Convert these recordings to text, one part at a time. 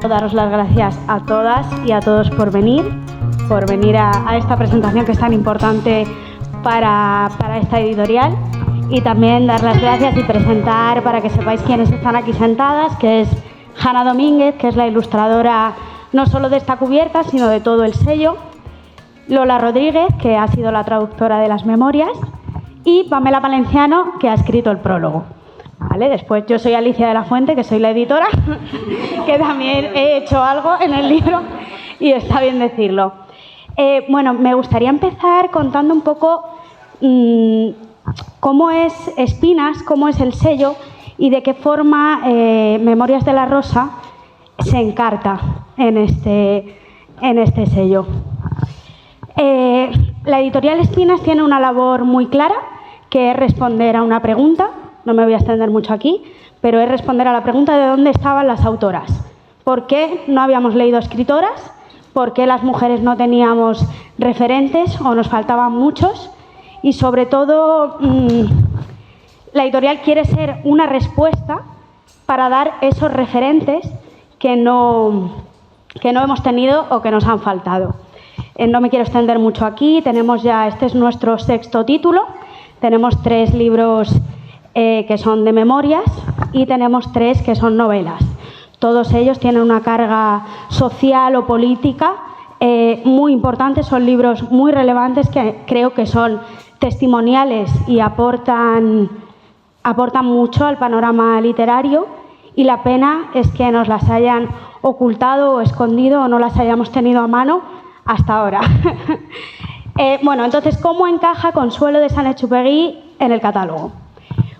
Daros las gracias a todas y a todos por venir a esta presentación que es tan importante para esta editorial, y también dar las gracias y presentar, para que sepáis quiénes están aquí sentadas, que es Hanna Domínguez, que es la ilustradora no solo de esta cubierta, sino de todo el sello, Lola Rodríguez, que ha sido la traductora de las memorias, y Pamela Valenciano, que ha escrito el prólogo. ¿Vale? Después yo soy Alicia de la Fuente, que soy la editora, que también he hecho algo en el libro y está bien decirlo. Bueno, me gustaría empezar contando un poco cómo es Espinas, cómo es el sello y de qué forma Memorias de la Rosa se encarta en este sello. La editorial Espinas tiene una labor muy clara, que es responder a una pregunta. No me voy a extender mucho aquí, pero es responder a la pregunta de dónde estaban las autoras. ¿Por qué no habíamos leído escritoras? ¿Por qué las mujeres no teníamos referentes o nos faltaban muchos? Y sobre todo, la editorial quiere ser una respuesta para dar esos referentes que no hemos tenido o que nos han faltado. No me quiero extender mucho aquí. Tenemos ya, este es nuestro 6º título. Tenemos 3 libros que son de memorias y tenemos 3 que son novelas. Todos ellos tienen una carga social o política muy importante, son libros muy relevantes que creo que son testimoniales y aportan mucho al panorama literario, y la pena es que nos las hayan ocultado o escondido o no las hayamos tenido a mano hasta ahora. Bueno, entonces, ¿cómo encaja Consuelo de Saint-Exupéry en el catálogo?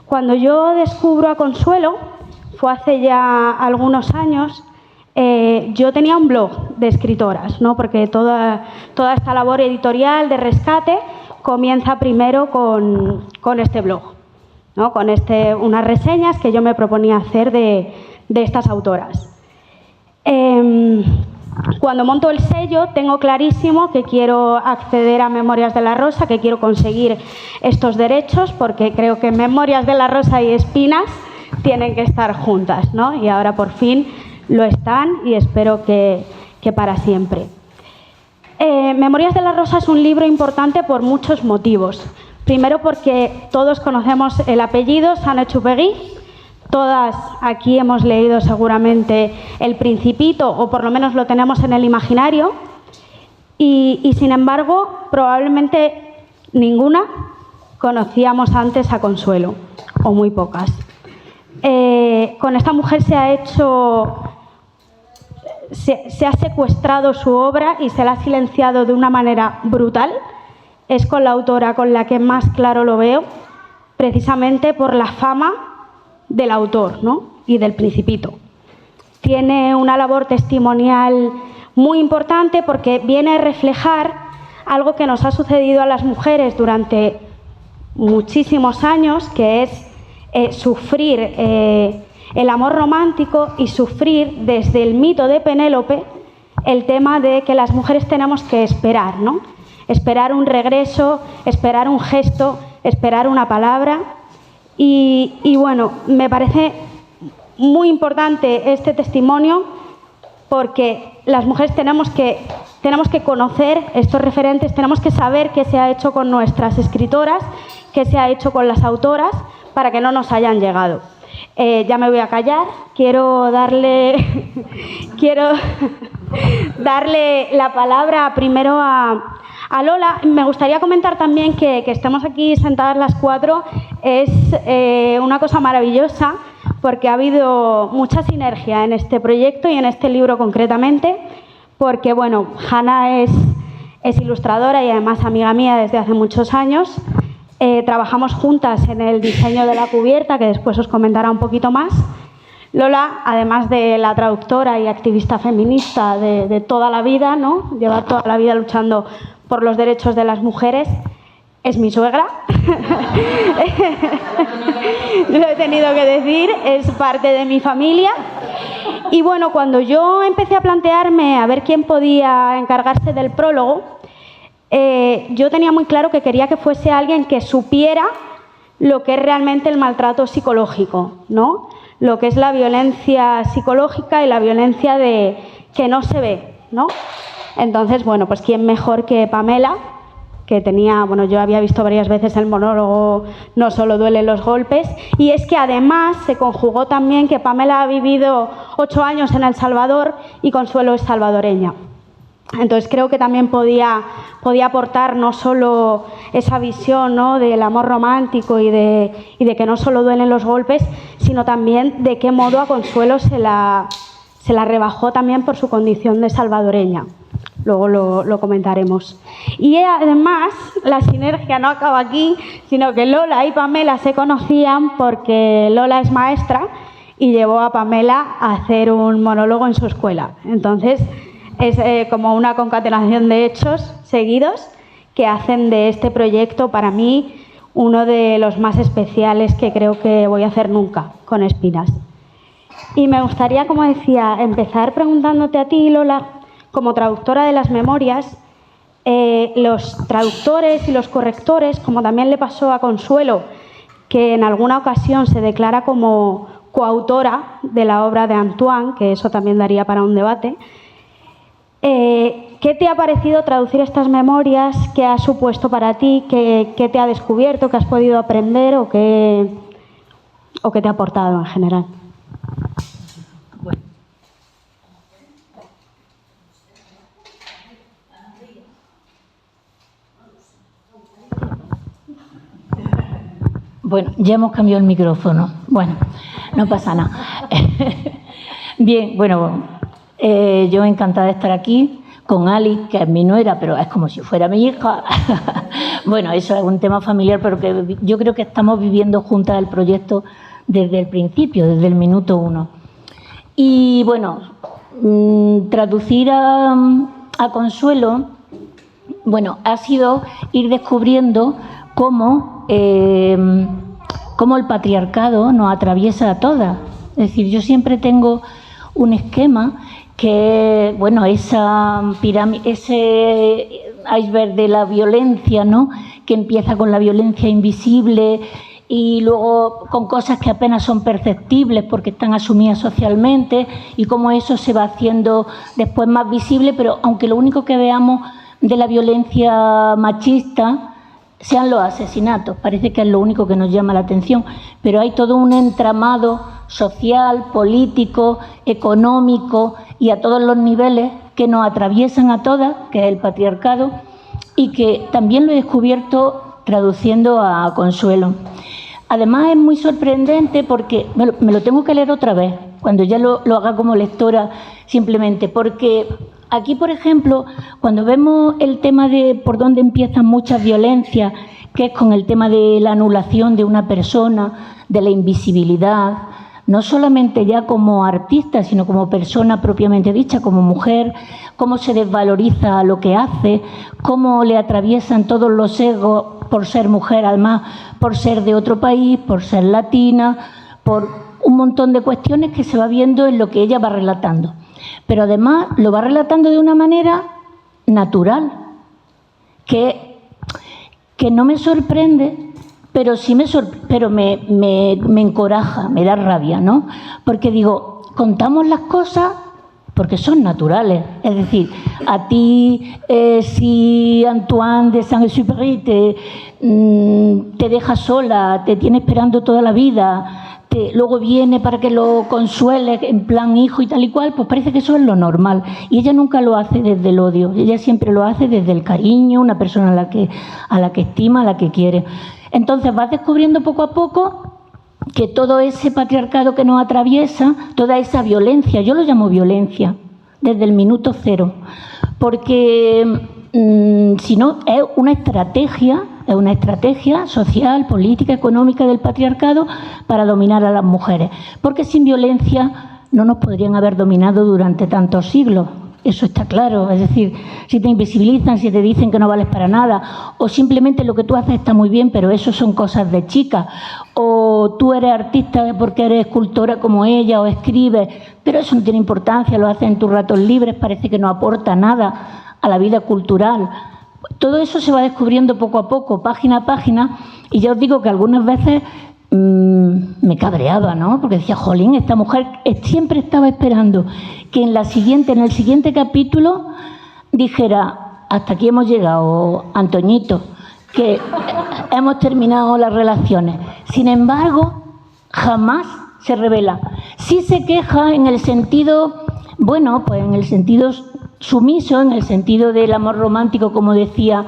Cuando yo descubro a Consuelo, fue hace ya algunos años, yo tenía un blog de escritoras, ¿no? Porque toda esta labor editorial de rescate comienza primero con este blog, ¿no? Con unas reseñas que yo me proponía hacer de estas autoras. Cuando monto el sello tengo clarísimo que quiero acceder a Memorias de la Rosa, que quiero conseguir estos derechos, porque creo que Memorias de la Rosa y Espinas tienen que estar juntas, ¿no? Y ahora por fin lo están, y espero que para siempre. Memorias de la Rosa es un libro importante por muchos motivos. Primero, porque todos conocemos el apellido Saint-Exupéry. Todas aquí hemos leído seguramente El Principito, o por lo menos lo tenemos en el imaginario, y sin embargo probablemente ninguna conocíamos antes a Consuelo, o muy pocas. Con esta mujer se ha secuestrado su obra y se la ha silenciado de una manera brutal. Es con la autora con la que más claro lo veo, precisamente por la fama del autor, ¿no? Y del Principito. Tiene una labor testimonial muy importante porque viene a reflejar algo que nos ha sucedido a las mujeres durante muchísimos años, que es sufrir el amor romántico y sufrir desde el mito de Penélope el tema de que las mujeres tenemos que esperar, ¿no? Esperar un regreso, esperar un gesto, esperar una palabra. Y bueno, me parece muy importante este testimonio, porque las mujeres tenemos que conocer estos referentes, tenemos que saber qué se ha hecho con nuestras escritoras, qué se ha hecho con las autoras, para que no nos hayan llegado. Ya me voy a callar. Quiero darle la palabra primero a Lola. Me gustaría comentar también que estemos aquí sentadas las 4 es una cosa maravillosa, porque ha habido mucha sinergia en este proyecto y en este libro concretamente, porque bueno, Hanna es ilustradora y además amiga mía desde hace muchos años. Trabajamos juntas en el diseño de la cubierta, que después os comentará un poquito más. Lola, además de la traductora y activista feminista de toda la vida, ¿no? Lleva toda la vida luchando por los derechos de las mujeres, es mi suegra. Lo he tenido que decir, es parte de mi familia. Y bueno, cuando yo empecé a plantearme a ver quién podía encargarse del prólogo, yo tenía muy claro que quería que fuese alguien que supiera lo que es realmente el maltrato psicológico, ¿no? lo que es la violencia psicológica y la violencia que no se ve, ¿no? Entonces, bueno, pues quién mejor que Pamela, que tenía, bueno, yo había visto varias veces el monólogo No solo duelen los golpes, y es que además se conjugó también que Pamela ha vivido 8 años en El Salvador y Consuelo es salvadoreña. Entonces creo que también podía aportar no solo esa visión, ¿no?, del amor romántico y de que no solo duelen los golpes, sino también de qué modo a Consuelo se la rebajó también por su condición de salvadoreña. Luego lo comentaremos. Y además, la sinergia no acaba aquí, sino que Lola y Pamela se conocían porque Lola es maestra y llevó a Pamela a hacer un monólogo en su escuela. Entonces, es como una concatenación de hechos seguidos que hacen de este proyecto, para mí, uno de los más especiales que creo que voy a hacer nunca con Espinas. Y me gustaría, como decía, empezar preguntándote a ti, Lola, como traductora de las memorias, los traductores y los correctores, como también le pasó a Consuelo, que en alguna ocasión se declara como coautora de la obra de Antoine, que eso también daría para un debate, ¿qué te ha parecido traducir estas memorias? ¿Qué ha supuesto para ti? ¿Qué te ha descubierto? ¿Qué has podido aprender? ¿O qué te ha aportado en general? Bueno, ya hemos cambiado el micrófono. Bueno, no pasa nada. Bien, bueno, yo encantada de estar aquí con Ali, que es mi nuera, pero es como si fuera mi hija. Bueno, eso es un tema familiar, pero que yo creo que estamos viviendo juntas el proyecto desde el principio, desde el minuto 1. Y bueno, traducir a Consuelo, bueno, ha sido ir descubriendo cómo el patriarcado nos atraviesa a todas. Es decir, yo siempre tengo un esquema que, bueno, esa pirámide, ese iceberg de la violencia, ¿no?, que empieza con la violencia invisible y luego con cosas que apenas son perceptibles porque están asumidas socialmente, y cómo eso se va haciendo después más visible, pero aunque lo único que veamos de la violencia machista sean los asesinatos, parece que es lo único que nos llama la atención, pero hay todo un entramado social, político, económico y a todos los niveles que nos atraviesan a todas, que es el patriarcado, y que también lo he descubierto traduciendo a Consuelo. Además es muy sorprendente porque me lo tengo que leer otra vez, cuando ya lo haga como lectora simplemente, porque aquí, por ejemplo, cuando vemos el tema de por dónde empiezan muchas violencias, que es con el tema de la anulación de una persona, de la invisibilidad, no solamente ya como artista, sino como persona propiamente dicha, como mujer, cómo se desvaloriza lo que hace, cómo le atraviesan todos los egos por ser mujer, además por ser de otro país, por ser latina, por un montón de cuestiones que se va viendo en lo que ella va relatando. Pero además lo va relatando de una manera natural, que no me sorprende, pero sí me encoraja, me da rabia, ¿no? Porque digo, contamos las cosas porque son naturales. Es decir, a ti, si Antoine de Saint-Exupéry te deja sola, te tiene esperando toda la vida, luego viene para que lo consueles en plan hijo y tal y cual, pues parece que eso es lo normal. Y ella nunca lo hace desde el odio, ella siempre lo hace desde el cariño, una persona a la que estima, a la que quiere. Entonces vas descubriendo poco a poco que todo ese patriarcado que nos atraviesa, toda esa violencia, yo lo llamo violencia, desde el minuto 0, porque si no es una estrategia social, política, económica del patriarcado para dominar a las mujeres, porque sin violencia no nos podrían haber dominado durante tantos siglos. Eso está claro, es decir, si te invisibilizan, si te dicen que no vales para nada, o simplemente lo que tú haces está muy bien, pero eso son cosas de chicas, o tú eres artista porque eres escultora como ella, o escribes, pero eso no tiene importancia, lo haces en tus ratos libres, parece que no aporta nada a la vida cultural. Todo eso se va descubriendo poco a poco, página a página, y ya os digo que algunas veces me cabreaba, ¿no? Porque decía, jolín, esta mujer siempre estaba esperando que en el siguiente capítulo dijera, hasta aquí hemos llegado, Antoñito, que hemos terminado las relaciones. Sin embargo, jamás se revela. Sí se queja en el sentido, bueno, pues en el sentido sumiso, en el sentido del amor romántico, como decía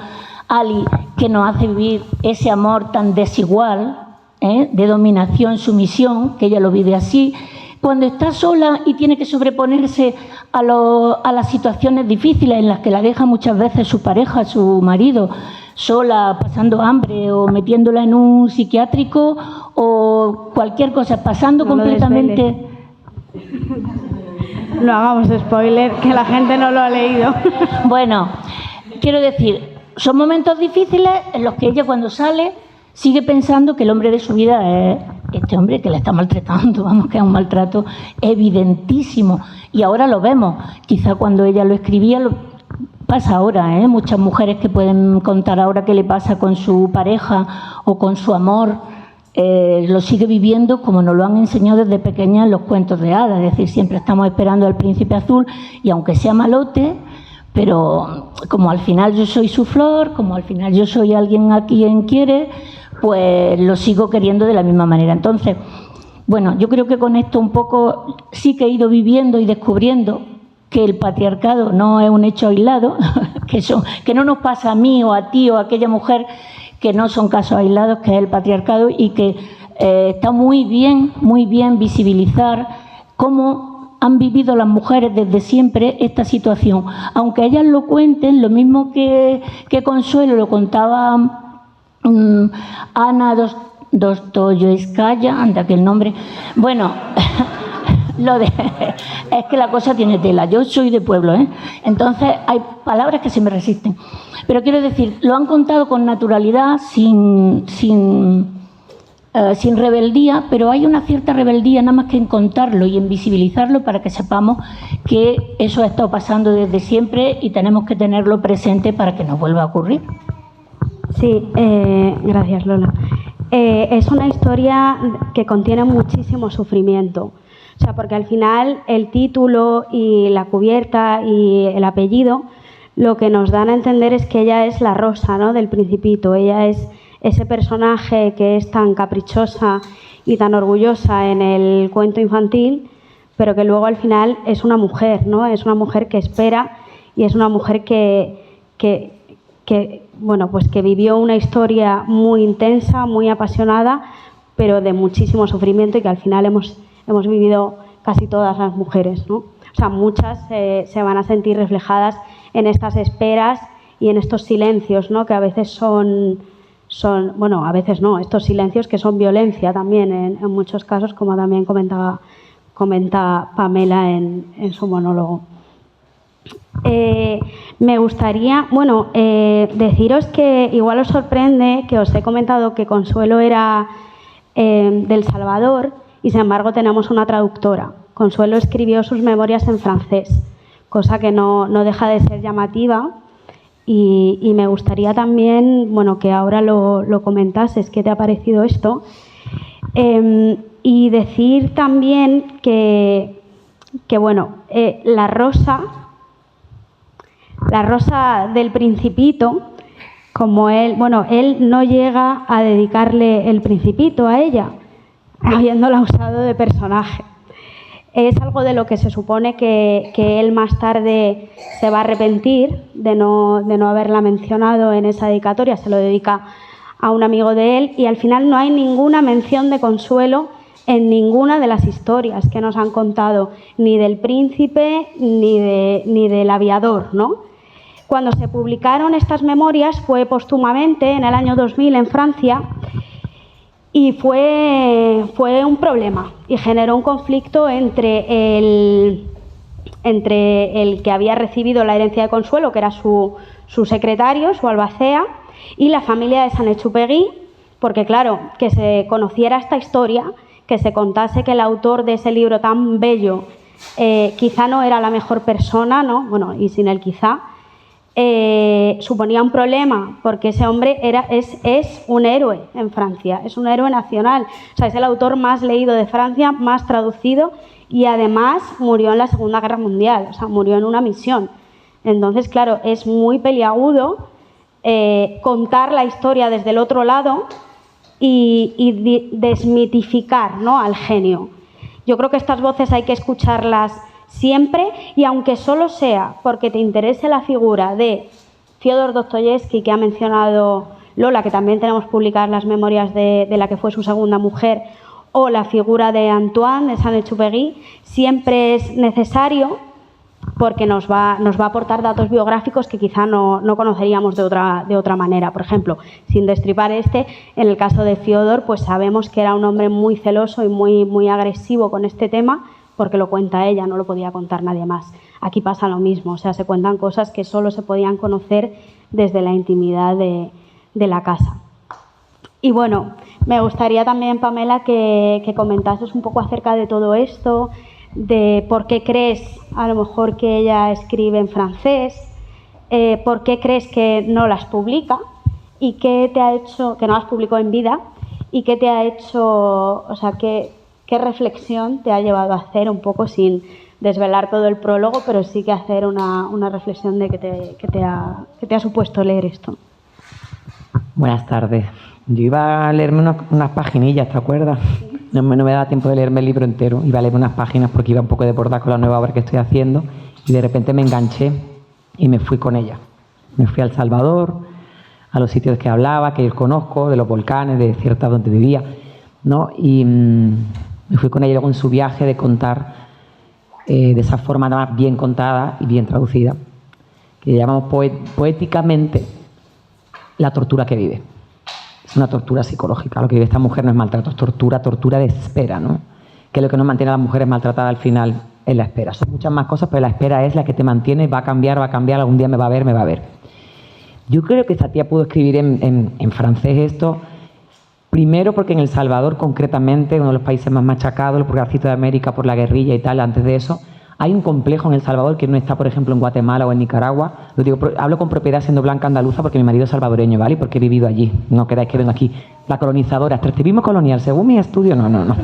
Ali, que nos hace vivir ese amor tan desigual, de dominación, sumisión, que ella lo vive así. Cuando está sola y tiene que sobreponerse a las situaciones difíciles en las que la deja muchas veces su pareja, su marido, sola, pasando hambre o metiéndola en un psiquiátrico o cualquier cosa, pasando no completamente... No hagamos spoiler, que la gente no lo ha leído. Bueno, quiero decir, son momentos difíciles en los que ella, cuando sale, sigue pensando que el hombre de su vida es este hombre que la está maltratando, vamos, que es un maltrato evidentísimo. Y ahora lo vemos. Quizá cuando ella lo escribía, pasa ahora, muchas mujeres que pueden contar ahora qué le pasa con su pareja o con su amor, lo sigue viviendo como nos lo han enseñado desde pequeña en los cuentos de hadas. Es decir, siempre estamos esperando al príncipe azul y aunque sea malote, pero como al final yo soy su flor, como al final yo soy alguien a quien quiere, pues lo sigo queriendo de la misma manera. Entonces, bueno, yo creo que con esto un poco sí que he ido viviendo y descubriendo que el patriarcado no es un hecho aislado, que no nos pasa a mí o a ti o a aquella mujer, que no son casos aislados, que es el patriarcado, y que está muy bien visibilizar cómo han vivido las mujeres desde siempre esta situación. Aunque ellas lo cuenten, lo mismo que Consuelo lo contaba Ana Dostoyevskaya, anda que el nombre, bueno, es que la cosa tiene tela. Yo soy de pueblo, entonces hay palabras que se me resisten, pero quiero decir, lo han contado con naturalidad, sin rebeldía, pero hay una cierta rebeldía nada más que en contarlo y en visibilizarlo para que sepamos que eso ha estado pasando desde siempre y tenemos que tenerlo presente para que no vuelva a ocurrir. Sí, gracias, Lola. Es una historia que contiene muchísimo sufrimiento. O sea, porque al final el título y la cubierta y el apellido lo que nos dan a entender es que ella es la Rosa, ¿no?, del Principito. Ella es ese personaje que es tan caprichosa y tan orgullosa en el cuento infantil, pero que luego al final es una mujer, ¿no? Es una mujer que espera y es una mujer que bueno, pues que vivió una historia muy intensa, muy apasionada, pero de muchísimo sufrimiento y que al final hemos vivido casi todas las mujeres, ¿no? O sea, muchas se van a sentir reflejadas en estas esperas y en estos silencios, ¿no?, que a veces son bueno, a veces no, estos silencios que son violencia también en muchos casos, como también comenta Pamela en su monólogo. Me gustaría, bueno, deciros que igual os sorprende que os he comentado que Consuelo era del Salvador y sin embargo tenemos una traductora. Consuelo escribió sus memorias en francés, cosa que no deja de ser llamativa y me gustaría también, bueno, que ahora lo comentases, ¿qué te ha parecido esto? Y decir también que bueno, la Rosa del Principito, como él no llega a dedicarle el Principito a ella, habiéndola usado de personaje. Es algo de lo que se supone que él más tarde se va a arrepentir de no haberla mencionado en esa dedicatoria, se lo dedica a un amigo de él y al final no hay ninguna mención de Consuelo en ninguna de las historias que nos han contado, ni del príncipe ni del aviador, ¿no? Cuando se publicaron estas memorias fue póstumamente en el año 2000 en Francia y fue un problema y generó un conflicto entre el que había recibido la herencia de Consuelo, que era su secretario, su albacea, y la familia de Saint-Exupéry, porque claro, que se conociera esta historia, que se contase que el autor de ese libro tan bello quizá no era la mejor persona, ¿no? Bueno, y sin el quizá, suponía un problema, porque ese hombre es un héroe en Francia, es un héroe nacional. O sea, es el autor más leído de Francia, más traducido, y además murió en la Segunda Guerra Mundial, o sea, murió en una misión. Entonces, claro, es muy peliagudo contar la historia desde el otro lado y desmitificar, ¿no?, al genio. Yo creo que estas voces hay que escucharlas siempre, y aunque solo sea porque te interese la figura de Fyodor Dostoyevsky, que ha mencionado Lola, que también tenemos publicadas las memorias de la que fue su segunda mujer, o la figura de Antoine de Saint-Exupéry, siempre es necesario, porque nos va a aportar datos biográficos que quizá no conoceríamos de otra manera. Por ejemplo, sin destripar en el caso de Fyodor, pues sabemos que era un hombre muy celoso y muy agresivo con este tema, porque lo cuenta ella, no lo podía contar nadie más. Aquí pasa lo mismo, o sea, se cuentan cosas que solo se podían conocer desde la intimidad de la casa. Y bueno, me gustaría también, Pamela, que comentases un poco acerca de todo esto, de por qué crees a lo mejor que ella escribe en francés, por qué crees que no las publica y qué te ha hecho, que no las publicó en vida, y qué te ha hecho, o sea, qué reflexión te ha llevado a hacer, un poco sin desvelar todo el prólogo, pero sí que hacer una reflexión de qué te ha supuesto leer esto. Buenas tardes. Yo iba a leerme unas paginillas, ¿te acuerdas? Sí. No me da tiempo de leerme el libro entero. Iba a leerme unas páginas porque iba un poco desbordada con la nueva obra que estoy haciendo, y de repente me enganché y me fui con ella. Me fui a El Salvador, a los sitios que hablaba, que yo conozco, de los volcanes, de ciertas donde vivía, ¿no? Y me fui con ella luego en su viaje de contar de esa forma nada más bien contada y bien traducida, que llamamos poéticamente la tortura que vive. Es una tortura psicológica. Lo que vive esta mujer no es maltrato, es tortura de espera, ¿no? Que es lo que nos mantiene a las mujeres maltratadas al final, es la espera. Son muchas más cosas, pero la espera es la que te mantiene, va a cambiar, algún día me va a ver. Yo creo que esta tía pudo escribir en francés esto, primero porque en El Salvador, concretamente, uno de los países más machacados, el progresista de América por la guerrilla y tal, antes de eso, hay un complejo en El Salvador que no está, por ejemplo, en Guatemala o en Nicaragua. Lo digo, hablo con propiedad siendo blanca andaluza porque mi marido es salvadoreño, ¿vale? Y porque he vivido allí. No creáis que vengo aquí. La colonizadora, extractivismo colonial, según mi estudio, no.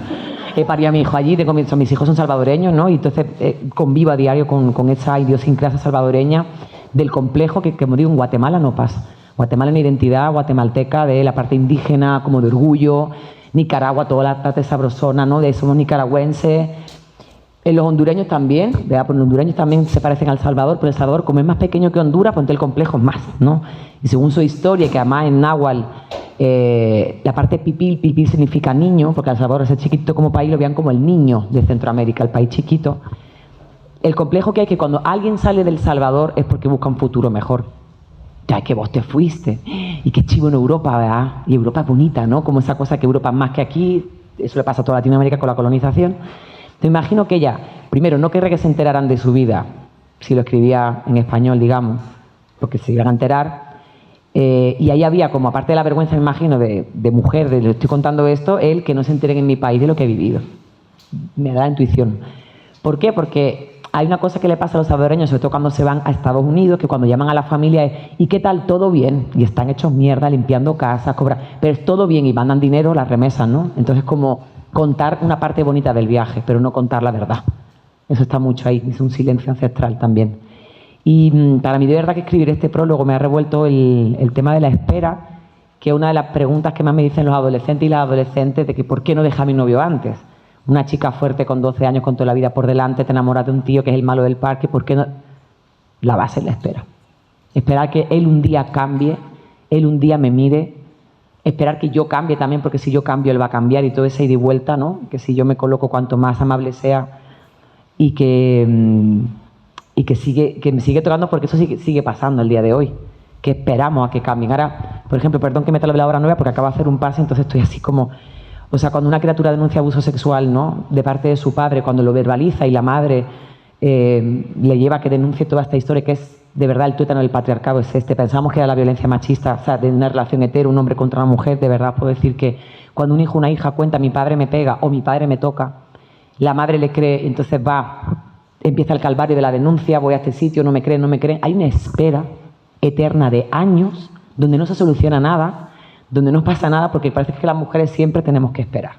He parido a mi hijo allí, mis hijos son salvadoreños, ¿no? Y entonces convivo a diario con esa idiosincrasia salvadoreña del complejo que, como digo, en Guatemala no pasa. Guatemala es una identidad guatemalteca de la parte indígena, como de orgullo. Nicaragua, toda la parte sabrosona, ¿no? De somos nicaragüenses. En los hondureños también, ¿verdad? Pues los hondureños también se parecen al Salvador, pero El Salvador, como es más pequeño que Honduras, pues el complejo es más, ¿no? Y según su historia, que además en náhuatl, la parte pipil significa niño, porque El Salvador, ese chiquito como país, lo vean como el niño de Centroamérica, el país chiquito. El complejo que hay que cuando alguien sale del Salvador es porque busca un futuro mejor. Ya, que vos te fuiste, y qué chivo en Europa, ¿verdad? Y Europa es bonita, ¿no? Como esa cosa que Europa es más que aquí, eso le pasa a toda Latinoamérica con la colonización. Te imagino que ella, primero, no querría que se enteraran de su vida, si lo escribía en español, digamos, porque se iban a enterar. Y ahí había, como aparte de la vergüenza, me imagino, de mujer, de le estoy contando esto, el que no se enteren en mi país de lo que he vivido. Me da la intuición. ¿Por qué? Porque hay una cosa que le pasa a los salvadoreños, sobre todo cuando se van a Estados Unidos, que cuando llaman a la familia es ¿y qué tal? ¿Todo bien? Y están hechos mierda, limpiando casas, pero es todo bien y mandan dinero, las remesas, ¿no? Entonces como contar una parte bonita del viaje, pero no contar la verdad. Eso está mucho ahí, es un silencio ancestral también. Y para mí de verdad que escribir este prólogo me ha revuelto el tema de la espera, que es una de las preguntas que más me dicen los adolescentes y las adolescentes, de que ¿por qué no deja a mi novio antes? Una chica fuerte con 12 años, con toda la vida por delante, te enamoras de un tío que es el malo del parque, ¿por qué no? La base es la espera. Esperar que él un día cambie, él un día me mire, esperar que yo cambie también, porque si yo cambio, él va a cambiar, y todo ese ida y vuelta, ¿no? Que si yo me coloco, cuanto más amable sea, y que me sigue tocando, porque eso sigue pasando el día de hoy, que esperamos a que cambien. Ahora, por ejemplo, perdón que meta lo de la hora nueva, porque acabo de hacer un pase, entonces estoy así como... O sea, cuando una criatura denuncia abuso sexual, ¿no?, de parte de su padre, cuando lo verbaliza y la madre le lleva a que denuncie toda esta historia, que es de verdad el tuétano del patriarcado, es este. Pensamos que era la violencia machista, o sea, de una relación hetero, un hombre contra una mujer. De verdad puedo decir que cuando un hijo o una hija cuenta mi padre me pega o mi padre me toca, la madre le cree, entonces empieza el calvario de la denuncia, voy a este sitio, no me creen. Hay una espera eterna de años, donde no se soluciona nada, donde no pasa nada, porque parece que las mujeres siempre tenemos que esperar.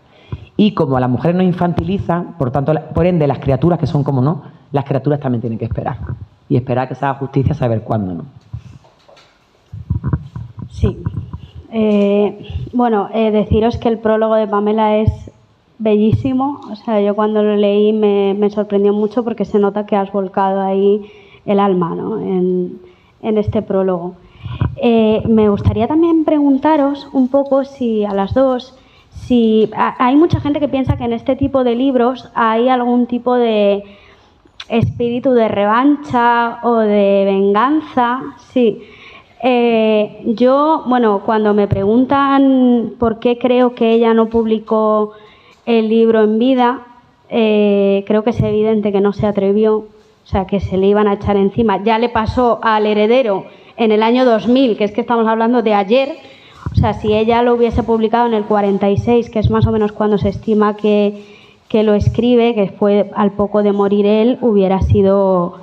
Y como a las mujeres nos infantilizan, por tanto, por ende, las criaturas, que son como no, las criaturas también tienen que esperar. Y esperar que se haga justicia, saber cuándo no. Sí. Bueno, deciros que el prólogo de Pamela es bellísimo. O sea, yo cuando lo leí me sorprendió mucho porque se nota que has volcado ahí el alma, ¿no? en este prólogo. Me gustaría también preguntaros un poco si a las dos, si hay mucha gente que piensa que en este tipo de libros hay algún tipo de espíritu de revancha o de venganza. Sí. Yo, bueno, cuando me preguntan por qué creo que ella no publicó el libro en vida, creo que es evidente que no se atrevió, o sea, que se le iban a echar encima. Ya le pasó al heredero en el año 2000, que es que estamos hablando de ayer. O sea, si ella lo hubiese publicado en el 46, que es más o menos cuando se estima que lo escribe, que fue al poco de morir él, hubiera sido,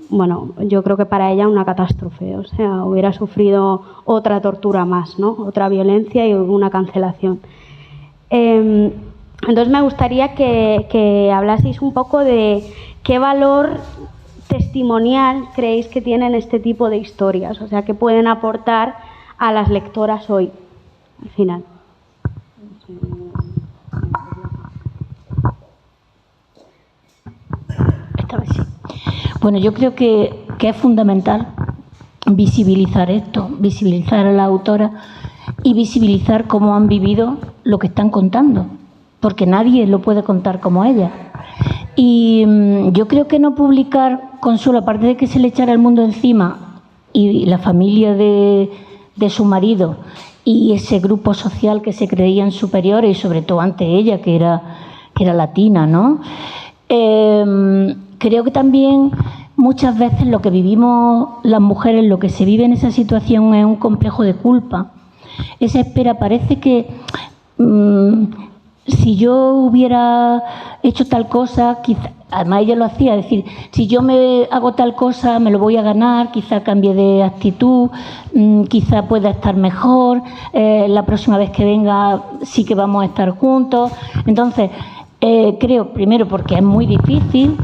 bueno, yo creo que para ella una catástrofe. O sea, hubiera sufrido otra tortura más, ¿no? Otra violencia y una cancelación. Entonces me gustaría que hablaseis un poco de qué valor testimonial creéis que tienen este tipo de historias, o sea, que pueden aportar a las lectoras hoy, al final. Esta vez sí. Bueno, yo creo que es fundamental visibilizar esto, visibilizar a la autora y visibilizar cómo han vivido lo que están contando, porque nadie lo puede contar como ella. Y yo creo que no publicar, Consuelo, aparte de que se le echara el mundo encima y la familia de su marido y ese grupo social que se creían superiores, y sobre todo ante ella, que era latina, ¿no? Creo que también muchas veces lo que vivimos las mujeres, lo que se vive en esa situación es un complejo de culpa. Esa espera, parece que si yo hubiera hecho tal cosa, quizá, además ella lo hacía, es decir, si yo me hago tal cosa me lo voy a ganar, quizá cambie de actitud, quizá pueda estar mejor, la próxima vez que venga sí que vamos a estar juntos. Entonces, creo, primero, porque es muy difícil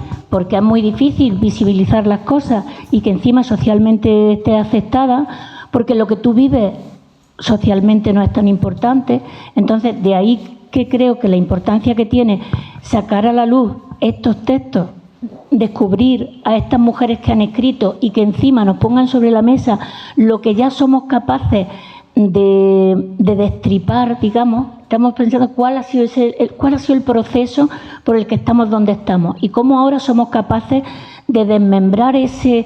visibilizar las cosas y que encima socialmente esté aceptada, porque lo que tú vives socialmente no es tan importante. Entonces, de ahí que creo que la importancia que tiene sacar a la luz estos textos, descubrir a estas mujeres que han escrito y que encima nos pongan sobre la mesa lo que ya somos capaces de destripar, digamos. Estamos pensando cuál ha sido el proceso por el que estamos donde estamos y cómo ahora somos capaces de desmembrar ese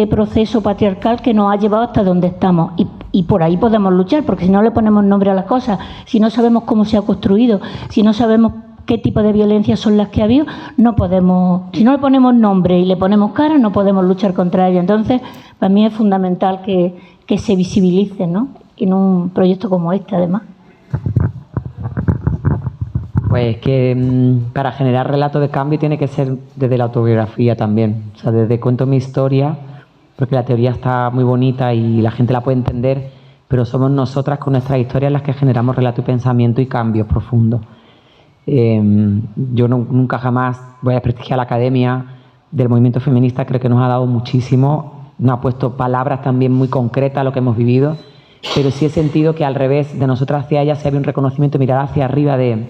proceso patriarcal que nos ha llevado hasta donde estamos. Y por ahí podemos luchar, porque si no le ponemos nombre a las cosas, si no sabemos cómo se ha construido, si no sabemos qué tipo de violencias son las que ha habido, no podemos, si no le ponemos nombre y le ponemos cara, no podemos luchar contra ella. Entonces, para mí es fundamental que se visibilice, ¿no? En un proyecto como este, además. Pues que para generar relato de cambio tiene que ser desde la autobiografía también. O sea, desde cuento mi historia, porque la teoría está muy bonita y la gente la puede entender, pero somos nosotras con nuestras historias las que generamos relato y pensamiento y cambios profundos. Yo nunca jamás voy a desprestigiar la academia del movimiento feminista, creo que nos ha dado muchísimo, nos ha puesto palabras también muy concretas a lo que hemos vivido, pero sí he sentido que al revés, de nosotras hacia ellas, se había un reconocimiento, mirar hacia arriba de,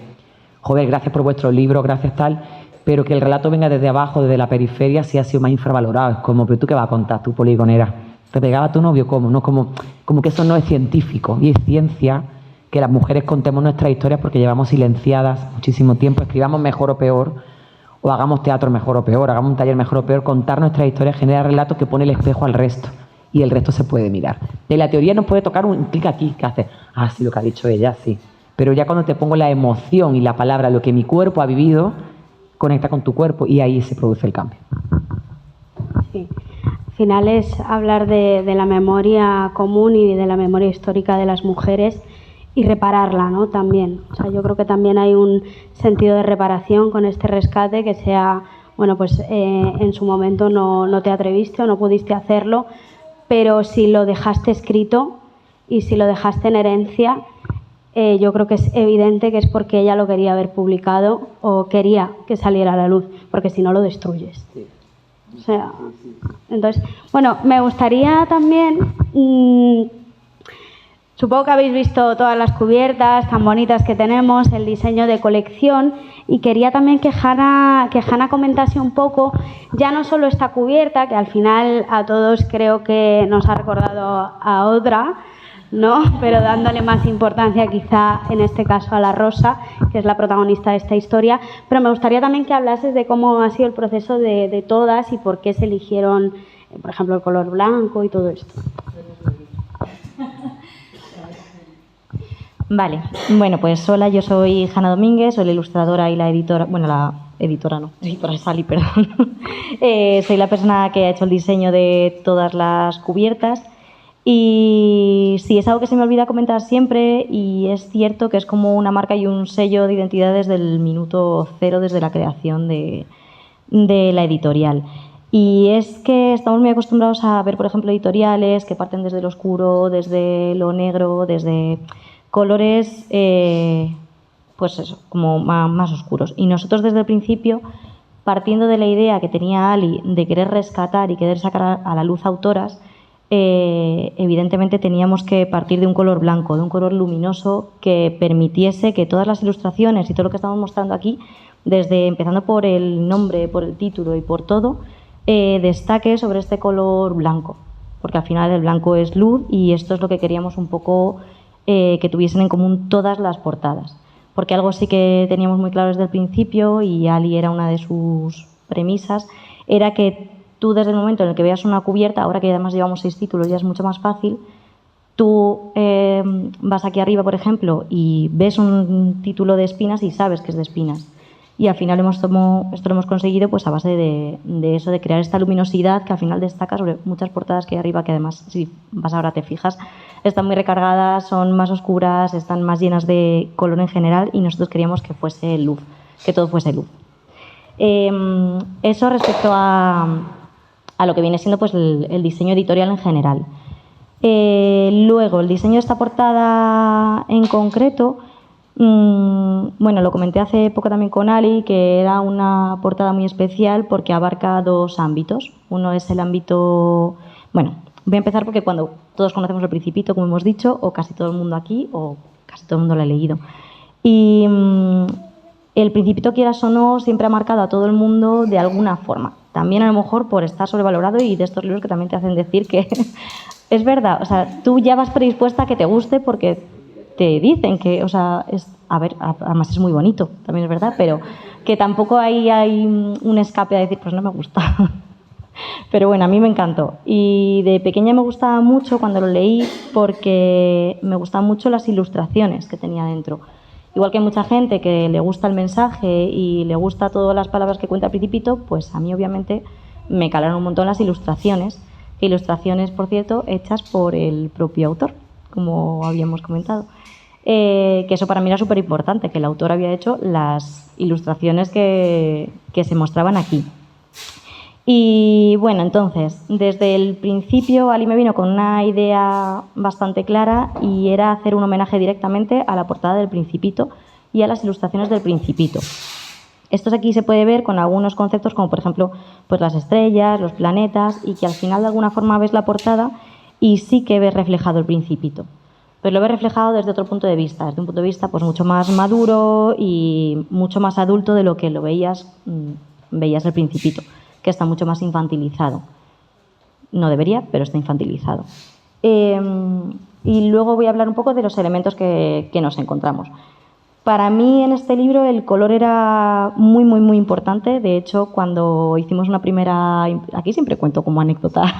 joder, gracias por vuestro libro, gracias tal, pero que el relato venga desde abajo, desde la periferia, sí ha sido más infravalorado. Es como, pero tú qué vas a contar, tú poligonera. ¿Te pegaba a tu novio? ¿Cómo? No, como que eso no es científico. Y es ciencia que las mujeres contemos nuestras historias porque llevamos silenciadas muchísimo tiempo, escribamos mejor o peor, o hagamos teatro mejor o peor, hagamos un taller mejor o peor. Contar nuestras historias genera relatos que pone el espejo al resto. Y el resto se puede mirar. De la teoría nos puede tocar un clic aquí que hace, ah, sí, lo que ha dicho ella, sí. Pero ya cuando te pongo la emoción y la palabra, lo que mi cuerpo ha vivido, conecta con tu cuerpo y ahí se produce el cambio. Sí. Al final es hablar de la memoria común y de la memoria histórica de las mujeres y repararla, ¿no? También. O sea, yo creo que también hay un sentido de reparación con este rescate que sea, bueno, pues en su momento no te atreviste o no pudiste hacerlo, pero si lo dejaste escrito y si lo dejaste en herencia, yo creo que es evidente que es porque ella lo quería haber publicado o quería que saliera a la luz, porque si no lo destruyes. O sea, entonces, bueno, me gustaría también, supongo que habéis visto todas las cubiertas tan bonitas que tenemos, el diseño de colección, y quería también que Hanna comentase un poco, ya no solo esta cubierta, que al final a todos creo que nos ha recordado a otra, ¿no? Pero dándole más importancia quizá en este caso a la Rosa, que es la protagonista de esta historia. Pero me gustaría también que hablases de cómo ha sido el proceso de todas y por qué se eligieron, por ejemplo, el color blanco y todo esto. Vale, bueno, pues hola, yo soy Hanna Domínguez, soy la ilustradora y la editora, bueno, la editora no, editora es Sally, perdón. Soy la persona que ha hecho el diseño de todas las cubiertas. Y sí, es algo que se me olvida comentar siempre, y es cierto que es como una marca y un sello de identidad desde el minuto cero, desde la creación de la editorial. Y es que estamos muy acostumbrados a ver, por ejemplo, editoriales que parten desde lo oscuro, desde lo negro, desde colores, pues eso, como más oscuros. Y nosotros desde el principio, partiendo de la idea que tenía Ali de querer rescatar y querer sacar a la luz autoras, evidentemente teníamos que partir de un color blanco, de un color luminoso que permitiese que todas las ilustraciones y todo lo que estamos mostrando aquí, desde empezando por el nombre, por el título y por todo, destaque sobre este color blanco, porque al final el blanco es luz y esto es lo que queríamos un poco que tuviesen en común todas las portadas, porque algo sí que teníamos muy claro desde el principio, y Ali era una de sus premisas, era que tú desde el momento en el que veas una cubierta, ahora que además llevamos 6 títulos ya es mucho más fácil, tú vas aquí arriba, por ejemplo, y ves un título de espinas y sabes que es de espinas. Y al final esto lo hemos conseguido pues a base de eso, de crear esta luminosidad que al final destaca sobre muchas portadas que hay arriba, que además, si vas ahora te fijas, están muy recargadas, son más oscuras, están más llenas de color en general, y nosotros queríamos que fuese luz, que todo fuese luz. Eso respecto a lo que viene siendo pues el diseño editorial en general. Luego, el diseño de esta portada en concreto, bueno, lo comenté hace poco también con Ali, que era una portada muy especial porque abarca 2 ámbitos. Uno es el ámbito... Bueno, voy a empezar porque cuando todos conocemos El Principito, como hemos dicho, o casi todo el mundo aquí, o casi todo el mundo lo ha leído. Y El Principito, quieras o no, siempre ha marcado a todo el mundo de alguna forma. También a lo mejor por estar sobrevalorado, y de estos libros que también te hacen decir que es verdad, o sea, tú ya vas predispuesta a que te guste porque te dicen que, o sea, a ver, además es muy bonito, también es verdad, pero que tampoco hay un escape a decir, pues no me gusta. Pero bueno, a mí me encantó. Y de pequeña me gustaba mucho cuando lo leí porque me gustaban mucho las ilustraciones que tenía dentro. Igual que hay mucha gente que le gusta el mensaje y le gusta todas las palabras que cuenta El Principito, pues a mí obviamente me calaron un montón las ilustraciones. Ilustraciones, por cierto, hechas por el propio autor, como habíamos comentado. Que eso para mí era súper importante, que el autor había hecho las ilustraciones que se mostraban aquí. Y bueno, entonces, desde el principio Ali me vino con una idea bastante clara, y era hacer un homenaje directamente a la portada del Principito y a las ilustraciones del Principito. Esto aquí se puede ver con algunos conceptos como, por ejemplo, pues las estrellas, los planetas, y que al final de alguna forma ves la portada y sí que ves reflejado el Principito. Pero lo ves reflejado desde otro punto de vista, desde un punto de vista pues mucho más maduro y mucho más adulto de lo que lo veías el Principito, que está mucho más infantilizado. No debería, pero está infantilizado. Y luego voy a hablar un poco de los elementos que nos encontramos. Para mí en este libro el color era muy, muy, muy importante. De hecho, cuando hicimos una primera... Aquí siempre cuento como anécdotas.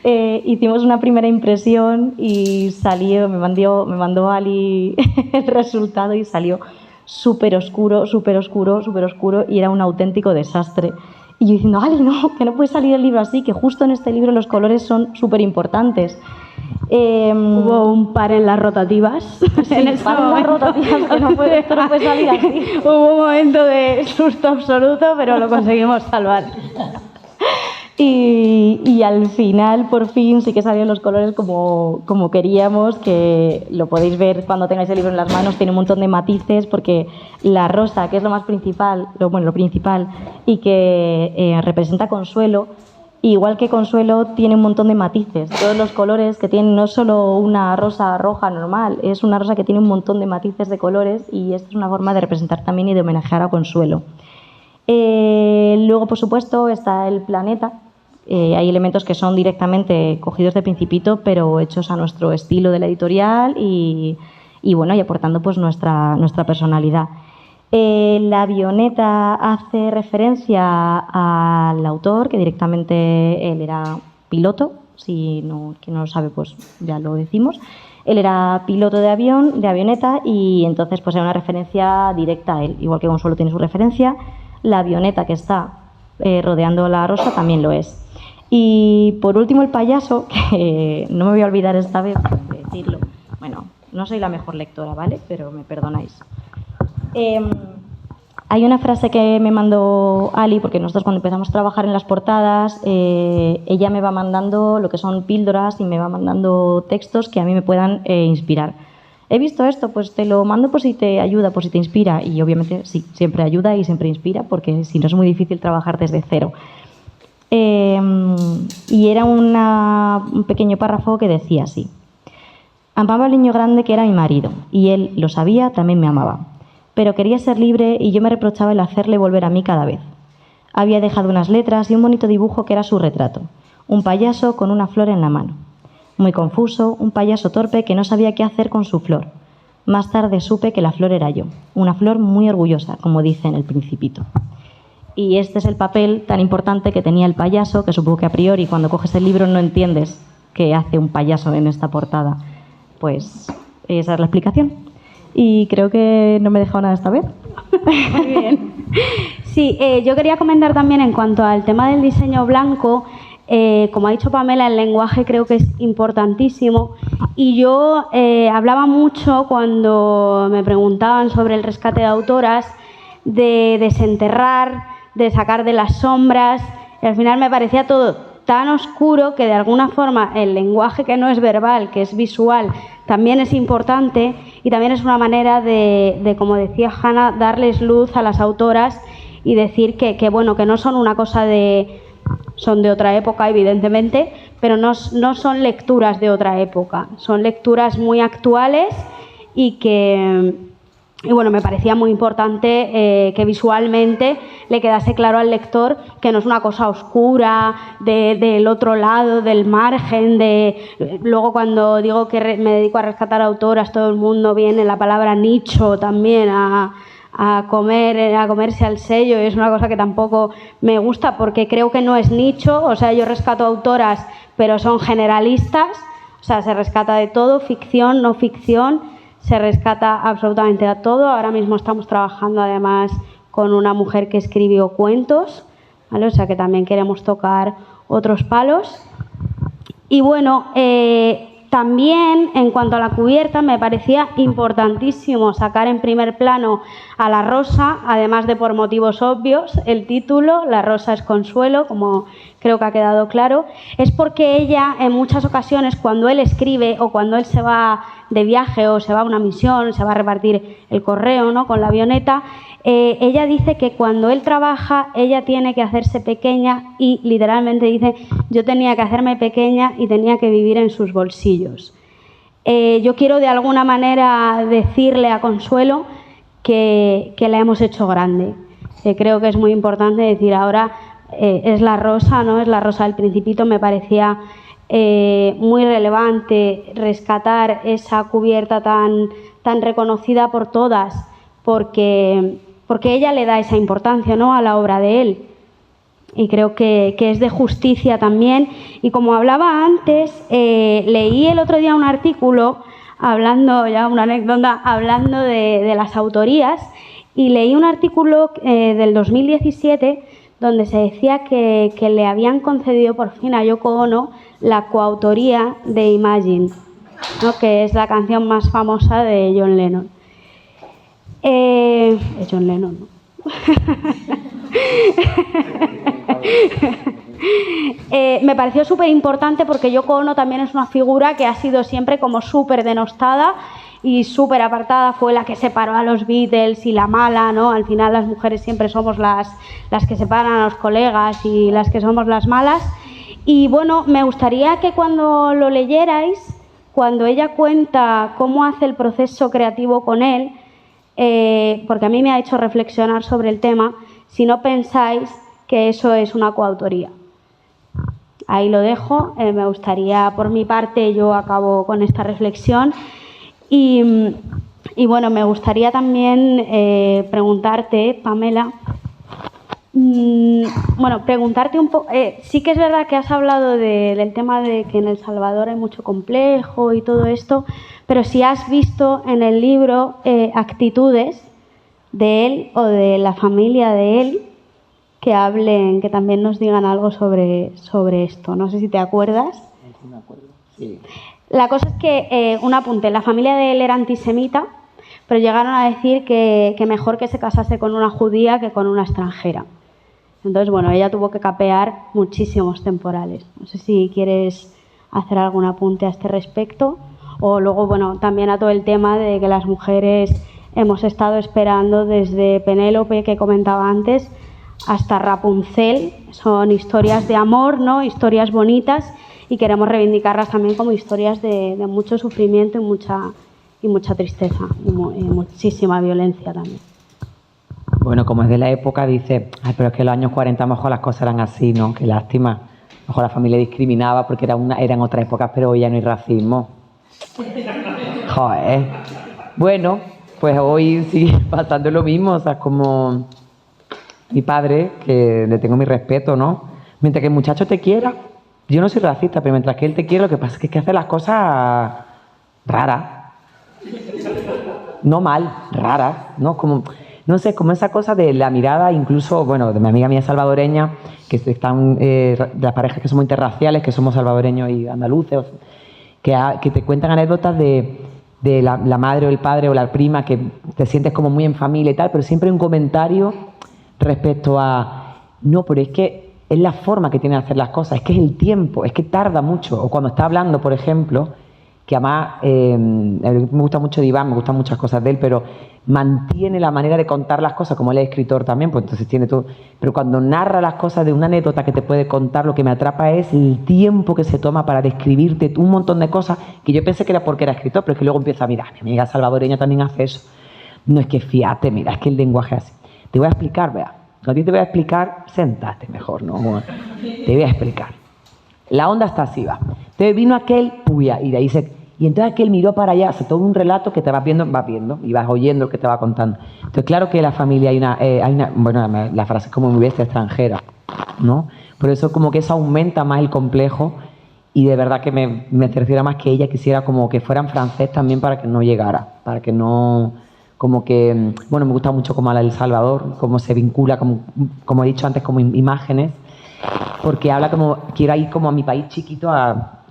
Hicimos una primera impresión y salió, me mandó Ali el resultado y salió súper oscuro, súper oscuro, súper oscuro, y era un auténtico desastre. Y yo diciendo, Ali, no, que no puede salir el libro así, que justo en este libro los colores son súper importantes. Hubo un par en las rotativas. Sí, en las rotativas, que no puede salir así. Hubo un momento de susto absoluto, pero lo conseguimos salvar. Y al final, por fin, sí que salieron los colores como queríamos, que lo podéis ver cuando tengáis el libro en las manos, tiene un montón de matices, porque la rosa, que es lo más principal, lo principal, y que representa Consuelo, igual que Consuelo, tiene un montón de matices. Todos los colores que tienen, no es solo una rosa roja normal, es una rosa que tiene un montón de matices de colores, y esta es una forma de representar también y de homenajear a Consuelo. Luego, por supuesto, está el planeta. Hay elementos que son directamente cogidos de Principito, pero hechos a nuestro estilo de la editorial y bueno, y aportando pues nuestra personalidad. La avioneta hace referencia al autor, que directamente él era piloto, quien no lo sabe pues ya lo decimos. Él era piloto de avioneta, y entonces pues era una referencia directa a él. Igual que Consuelo tiene su referencia, la avioneta que está rodeando la rosa también lo es. Y por último el payaso, que no me voy a olvidar esta vez de decirlo. Bueno, no soy la mejor lectora, ¿vale? Pero me perdonáis. Hay una frase que me mandó Ali, porque nosotros cuando empezamos a trabajar en las portadas, ella me va mandando lo que son píldoras y me va mandando textos que a mí me puedan inspirar. He visto esto, pues te lo mando por si te ayuda, por si te inspira. Y obviamente sí, siempre ayuda y siempre inspira, porque si no es muy difícil trabajar desde cero. Y era un pequeño párrafo que decía así: amaba al niño grande que era mi marido, y él lo sabía, también me amaba. Pero quería ser libre y yo me reprochaba el hacerle volver a mí cada vez. Había dejado unas letras y un bonito dibujo que era su retrato, un payaso con una flor en la mano. Muy confuso, un payaso torpe que no sabía qué hacer con su flor. Más tarde supe que la flor era yo, una flor muy orgullosa, como dice en El Principito. Y este es el papel tan importante que tenía el payaso, que supongo que a priori cuando coges el libro no entiendes qué hace un payaso en esta portada. Pues esa es la explicación. Y creo que no me he dejado nada esta vez. Muy bien. Sí, yo quería comentar también en cuanto al tema del diseño blanco. Como ha dicho Pamela, el lenguaje creo que es importantísimo. Y yo hablaba mucho cuando me preguntaban sobre el rescate de autoras, de desenterrar, de sacar de las sombras. Y al final me parecía todo tan oscuro que de alguna forma el lenguaje que no es verbal, que es visual, también es importante, y también es una manera de como decía Hanna, darles luz a las autoras y decir que bueno, que no son una cosa son de otra época, evidentemente, pero no son lecturas de otra época, son lecturas muy actuales y bueno, me parecía muy importante que visualmente le quedase claro al lector que no es una cosa oscura, del otro lado, del margen. Luego cuando digo que me dedico a rescatar autoras, todo el mundo viene la palabra nicho también a comerse al sello, y es una cosa que tampoco me gusta porque creo que no es nicho. O sea, yo rescato autoras, pero son generalistas, o sea, se rescata de todo, ficción, no ficción, se rescata absolutamente a todo. Ahora mismo estamos trabajando además con una mujer que escribió cuentos, ¿vale? O sea que también queremos tocar otros palos. Y bueno, también en cuanto a la cubierta me parecía importantísimo sacar en primer plano a la rosa, además de por motivos obvios, el título, La rosa es Consuelo, como creo que ha quedado claro. Es porque ella en muchas ocasiones cuando él escribe o cuando él se va de viaje o se va a una misión, se va a repartir el correo, ¿no?, con la avioneta, ella dice que cuando él trabaja ella tiene que hacerse pequeña y literalmente dice: yo tenía que hacerme pequeña y tenía que vivir en sus bolsillos. Yo quiero de alguna manera decirle a Consuelo que la hemos hecho grande. Creo que es muy importante decir ahora es la rosa, ¿no? Es la rosa del Principito. Me parecía muy relevante rescatar esa cubierta tan reconocida por todas, porque ella le da esa importancia, ¿no?, a la obra de él. Y creo que es de justicia también. Y como hablaba antes, leí el otro día un artículo hablando, ya una anécdota, hablando de las autorías, y leí un artículo del 2017 donde se decía que le habían concedido por fin a Yoko Ono la coautoría de Imagine, ¿no?, que es la canción más famosa de John Lennon. John Lennon, ¿no? Me pareció súper importante porque Yoko Ono también es una figura que ha sido siempre como súper denostada y súper apartada. Fue la que separó a los Beatles y la mala, ¿no? Al final las mujeres siempre somos las que separan a los colegas y las que somos las malas. Y bueno, me gustaría que cuando lo leyerais, cuando ella cuenta cómo hace el proceso creativo con él, porque a mí me ha hecho reflexionar sobre el tema, si no pensáis que eso es una coautoría. Ahí lo dejo. Me gustaría, por mi parte, yo acabo con esta reflexión. Y bueno, me gustaría también preguntarte, Pamela, preguntarte un poco. Sí que es verdad que has hablado del tema de que en El Salvador hay mucho complejo y todo esto, pero si has visto en el libro actitudes de él o de la familia de él que hablen, que también nos digan algo sobre esto. No sé si te acuerdas. Sí, me acuerdo. Sí. La cosa es que, un apunte, la familia de él era antisemita, pero llegaron a decir que mejor que se casase con una judía que con una extranjera. Entonces, bueno, ella tuvo que capear muchísimos temporales. No sé si quieres hacer algún apunte a este respecto. O luego, bueno, también a todo el tema de que las mujeres hemos estado esperando desde Penélope, que comentaba antes, hasta Rapunzel. Son historias de amor, ¿no? Historias bonitas, y queremos reivindicarlas también como historias de mucho sufrimiento y mucha tristeza y muchísima violencia también. Bueno, como es de la época, dice, ay, pero es que en los años 40 a lo mejor las cosas eran así, ¿no? Qué lástima. A lo mejor la familia discriminaba porque eran otras épocas, pero hoy ya no hay racismo. Joder. Bueno, pues hoy sigue pasando lo mismo, o sea, como mi padre, que le tengo mi respeto, ¿no? Mientras que el muchacho te quiera, yo no soy racista, pero mientras que él te quiere, lo que pasa es que hace las cosas raras. No mal, raras, ¿no? Como, no sé, como esa cosa de la mirada, incluso, bueno, de mi amiga mía salvadoreña, que están de las parejas que somos interraciales, que somos salvadoreños y andaluces, que te cuentan anécdotas de la madre o el padre o la prima, que te sientes como muy en familia y tal, pero siempre hay un comentario respecto a, no, pero es que es la forma que tiene de hacer las cosas, es que es el tiempo, es que tarda mucho. O cuando está hablando, por ejemplo, que además me gusta mucho de Iván, me gustan muchas cosas de él, pero mantiene la manera de contar las cosas, como él es escritor también, pues entonces tiene todo. Pero cuando narra las cosas de una anécdota que te puede contar, lo que me atrapa es el tiempo que se toma para describirte un montón de cosas que yo pensé que era porque era escritor, pero es que luego empieza a mirar, mi amiga salvadoreña también hace eso. No, es que fíjate, mira, es que el lenguaje es así. Te voy a explicar, vea. Cuando a ti te voy a explicar, sentate mejor, ¿no? Bueno, te voy a explicar. La onda está así, va. Entonces vino aquel, puya, y de ahí y entonces aquel miró para allá, hace todo un relato que te vas viendo, y vas oyendo lo que te va contando. Entonces, claro que en la familia hay una bueno, la frase es como mi bestia extranjera, ¿no? Por eso como que eso aumenta más el complejo, y de verdad que me cerciora más que ella quisiera como que fuera en francés también para que no llegara, para que no... Como que, bueno, me gusta mucho cómo habla El Salvador, cómo se vincula, como he dicho antes, como imágenes, porque habla como, quiero ir como a mi país chiquito,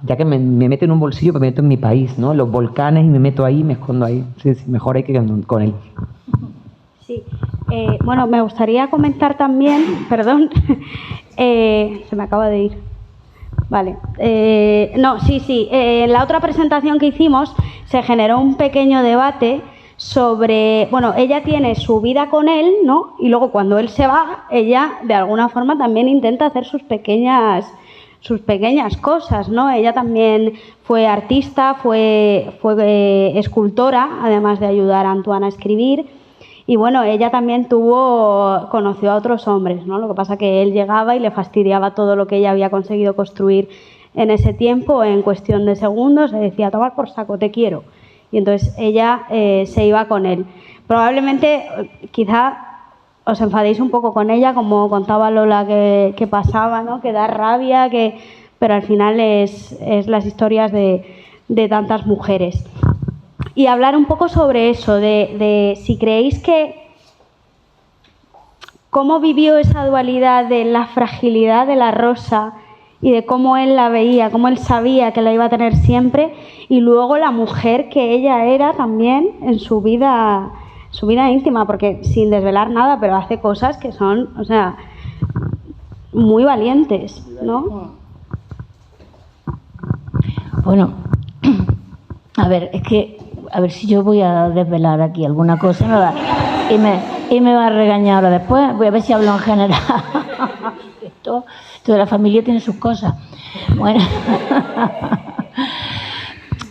ya que me meto en un bolsillo, me meto en mi país, ¿no? Los volcanes, y me meto ahí, me escondo ahí. Sí, mejor hay que con él. Sí. Bueno, me gustaría comentar también, perdón, se me acaba de ir. Vale. En la otra presentación que hicimos se generó un pequeño debate sobre, bueno, ella tiene su vida con él, ¿no? Y luego cuando él se va, ella de alguna forma también intenta hacer sus pequeñas cosas, ¿no? Ella también fue artista, fue escultora, además de ayudar a Antoine a escribir. Y bueno, ella también conoció a otros hombres, ¿no? Lo que pasa que él llegaba y le fastidiaba todo lo que ella había conseguido construir en ese tiempo, en cuestión de segundos, le decía, tomar por saco, te quiero. Y entonces ella se iba con él. Probablemente, quizá os enfadéis un poco con ella, como contaba Lola que pasaba, ¿no? Que da rabia, pero al final es las historias de tantas mujeres. Y hablar un poco sobre eso, de si creéis que cómo vivió esa dualidad de la fragilidad de la rosa y de cómo él la veía, cómo él sabía que la iba a tener siempre, y luego la mujer que ella era también en su vida íntima, porque sin desvelar nada, pero hace cosas que son, o sea, muy valientes, ¿no? Bueno, a ver, es que, a ver si yo voy a desvelar aquí alguna cosa, ¿no? Y me va a regañar ahora después. Voy a ver si hablo en general. Esto de la familia tiene sus cosas. Bueno,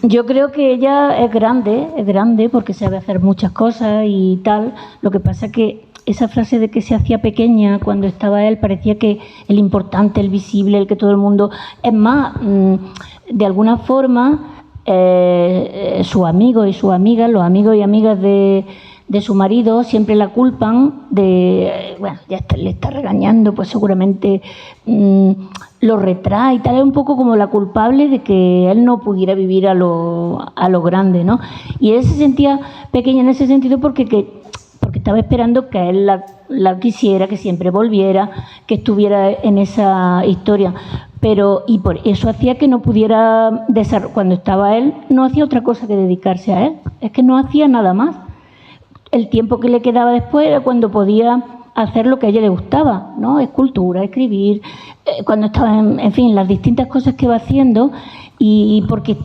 yo creo que ella es grande porque sabe hacer muchas cosas y tal. Lo que pasa es que esa frase de que se hacía pequeña cuando estaba él, parecía que el importante, el visible, el que todo el mundo... Es más, de alguna forma, sus amigos y sus amigas, los amigos y amigas de su marido, siempre la culpan de... Bueno, ya le está regañando, pues seguramente lo retrae y tal. Es un poco como la culpable de que él no pudiera vivir a lo grande, ¿no? Y él se sentía pequeña en ese sentido porque estaba esperando que él la quisiera, que siempre volviera, que estuviera en esa historia. Y por eso hacía que no pudiera cuando estaba él, no hacía otra cosa que dedicarse a él. Es que no hacía nada más. El tiempo que le quedaba después era cuando podía hacer lo que a ella le gustaba, ¿no? Escultura, escribir, cuando estaba en fin, las distintas cosas que va haciendo, y porque